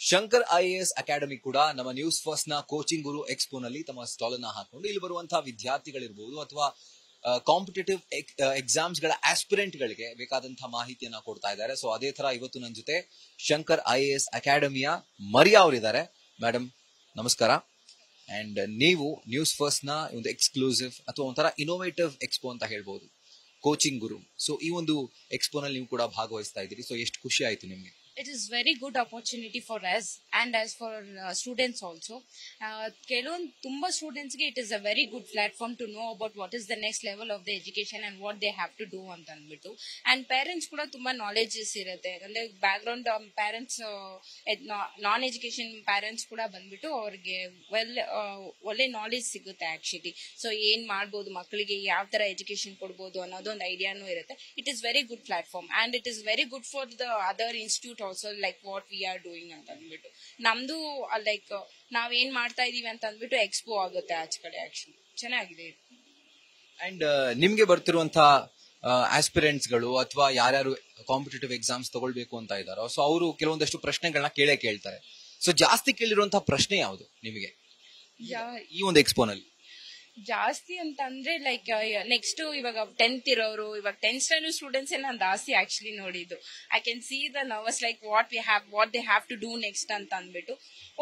Shankar IAS academy ಕೂಡ ನಮ್ಮ news first ನ ಕೋಚಿಂಗ್ ಗುರು ಎಕ್ಸ್ಪೋ ನಲ್ಲಿ ತಮ್ಮ ಸ್ಟಾಲ್ ಅನ್ನ ಹಾಕೊಂಡು ಇಲ್ಲಿ ಬರುವಂತಹ ವಿದ್ಯಾರ್ಥಿಗಳಿರ್ಬೋದು ಅಥವಾ ಕಾಂಪಿಟೇಟಿವ್ ಎಕ್ಸಾಮ್ಸ್ ಗಳ ಆಸ್ಪಿರೆಂಟ್ ಗಳಿಗೆ ಬೇಕಾದಂತಹ ಮಾಹಿತಿಯನ್ನ ಕೊಡ್ತಾ ಇದ್ದಾರೆ. ಸೊ ಅದೇ ತರ ಇವತ್ತು ನನ್ನ ಜೊತೆ ಶಂಕರ್ IAS ಅಕಾಡೆಮಿಯ ಮರಿಯಾ ಅವರಿದ್ದಾರೆ. ಮೇಡಮ್ ನಮಸ್ಕಾರ. ಅಂಡ್ ನೀವು ನ್ಯೂಸ್ ಫಸ್ಟ್ ನ ಒಂದು ಎಕ್ಸ್ಕ್ಲೂಸಿವ್ ಅಥವಾ ಒಂಥರ ಇನೋವೇಟಿವ್ ಎಕ್ಸ್ಪೋ ಅಂತ ಹೇಳ್ಬೋದು, ಕೋಚಿಂಗ್ ಗುರು. ಸೊ ಈ ಒಂದು ಎಕ್ಸ್ಪೋ ನಲ್ಲಿ ನೀವು ಕೂಡ ಭಾಗವಹಿಸ್ತಾ ಇದ್ದೀರಿ. ಸೊ ಎಷ್ಟು ಖುಷಿ ಆಯ್ತು ನಿಮ್ಗೆ? It is very good opportunity for us and as for students also. ಕೆಲವೊಂದು ತುಂಬಾ ಸ್ಟೂಡೆಂಟ್ಸ್ ಗೆ it is a very good platform to know about what is the next level of the education and what they have to do ಅಂತ ಅಂದ್ಬಿಟ್ಟು. And parents ಕೂಡ ತುಂಬಾ knowledges ಇರುತ್ತೆ. ಅಂದ್ರೆ back ground parents ನಾನ್ education parents ಕೂಡ ಬಂದ್ಬಿಟ್ಟು ಅವ್ರಿಗೆ ಒಳ್ಳೆ ನಾಲೆಜ್ ಸಿಗುತ್ತೆ ಆಕ್ಚುಲಿ. ಸೊ ಏನ್ ಮಾಡ್ಬೋದು ಮಕ್ಕಳಿಗೆ, ಯಾವ ತರ ಎಜುಕೇಶನ್ ಕೊಡ್ಬೋದು ಅನ್ನೋದೊಂದು ಐಡಿಯಾನು ಇರುತ್ತೆ. It is very good platform and it is very good for the other institute also like what we are doing ಅಂತ ಅಂದ್ಬಿಟ್ಟು ನಮ್ದು ಲೈಕ್ ನಾವೇನ್ ಮಾಡ್ತಾ ಇದೀವಿ ಅಂತ ಅಂದ್ಬಿಟ್ಟು ಎಕ್ಸ್ಪೋ ಆಗುತ್ತೆ ಆಚೆ ಕಡೆ. ಆಕ್ಚುಲಿ ಚೆನ್ನಾಗಿದೆ. ಅಂಡ್ ನಿಮ್ಗೆ ಬರ್ತಿರುವಂತಹ ಆಸ್ಪಿರೆಂಟ್ಸ್ ಗಳು ಅಥವಾ ಯಾರ್ಯಾರು ಕಾಂಪಿಟೇಟಿವ್ ಎಕ್ಸಾಮ್ಸ್ ತಗೊಳ್ಬೇಕು ಅಂತ ಇದಾರೋ, ಸೊ ಅವರು ಕೆಲವೊಂದಷ್ಟು ಪ್ರಶ್ನೆಗಳನ್ನ ಕೇಳ್ತಾರೆ. ಸೊ ಜಾಸ್ತಿ ಕೇಳಿರುವಂತಹ ಪ್ರಶ್ನೆ ಯಾವುದು ನಿಮಗೆ ಈ ಒಂದು ಎಕ್ಸ್ಪೋನಲ್ಲಿ? ಜಾಸ್ತಿ ಅಂತ ಅಂದ್ರೆ ಲೈಕ್ ನೆಕ್ಸ್ಟ್ ಇವಾಗ 10th ಇರೋರು, ಇವಾಗ 10th ಸ್ಟ್ಯಾಂಡರ್ಡ್ ಸ್ಟೂಡೆಂಟ್ಸ್ ನಾನು ಜಾಸ್ತಿ ಆಕ್ಚುಲಿ ನೋಡಿದ್ದು. I can see the nervous like what they have to do next ಅಂತ ಅಂದ್ಬಿಟ್ಟು.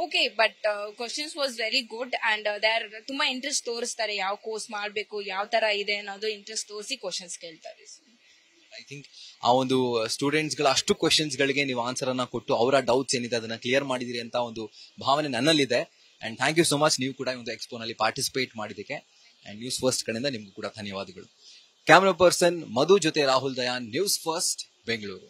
Okay, but questions was very good and there ತುಂಬಾ ಇಂಟ್ರೆಸ್ಟ್ ತೋರಿಸ್ತಾರೆ. ಯಾವ ಕೋರ್ಸ್ ಮಾಡ್ಬೇಕು, ಯಾವ ತರ ಇದೆ ಅನ್ನೋದು ಇಂಟ್ರೆಸ್ಟ್ ತೋರಿಸಿ ಕ್ವಶನ್ಸ್ ಕೇಳ್ತಾರೆ. ಐ ಥಿಂಕ್ ಆ ಒಂದು ಸ್ಟೂಡೆಂಟ್ಸ್ ಗಳ ಅಷ್ಟು ಕ್ವಶನ್ಸ್ ಗಳಿಗೆ ನೀವು ಆನ್ಸರ್ ಅನ್ನ ಕೊಟ್ಟು ಅವರ ಡೌಟ್ಸ್ ಏನಿದೆ ಅದನ್ನ ಕ್ಲಿಯರ್ ಮಾಡಿದಿರಿ ಅಂತ ಒಂದು ಭಾವನೆ ನನ್ನಲ್ಲಿದೆ. And thank you so much. ನೀವು ಕೂಡ ಒಂದು ಎಕ್ಸ್ಪೋ ನಲ್ಲಿ ಪಾರ್ಟಿಸಿಪೇಟ್ ಮಾಡಿದಕ್ಕೆ ಅಂಡ್ ನ್ಯೂಸ್ ಫಸ್ಟ್ ಕಡೆಯಿಂದ ನಿಮ್ಗೂ ಕೂಡ ಧನ್ಯವಾದಗಳು. ಕ್ಯಾಮರಾ ಪರ್ಸನ್ ಮಧು ಜೊತೆ ರಾಹುಲ್ ದಯಾನ್, ನ್ಯೂಸ್ ಫಸ್ಟ್ ಬೆಂಗಳೂರು.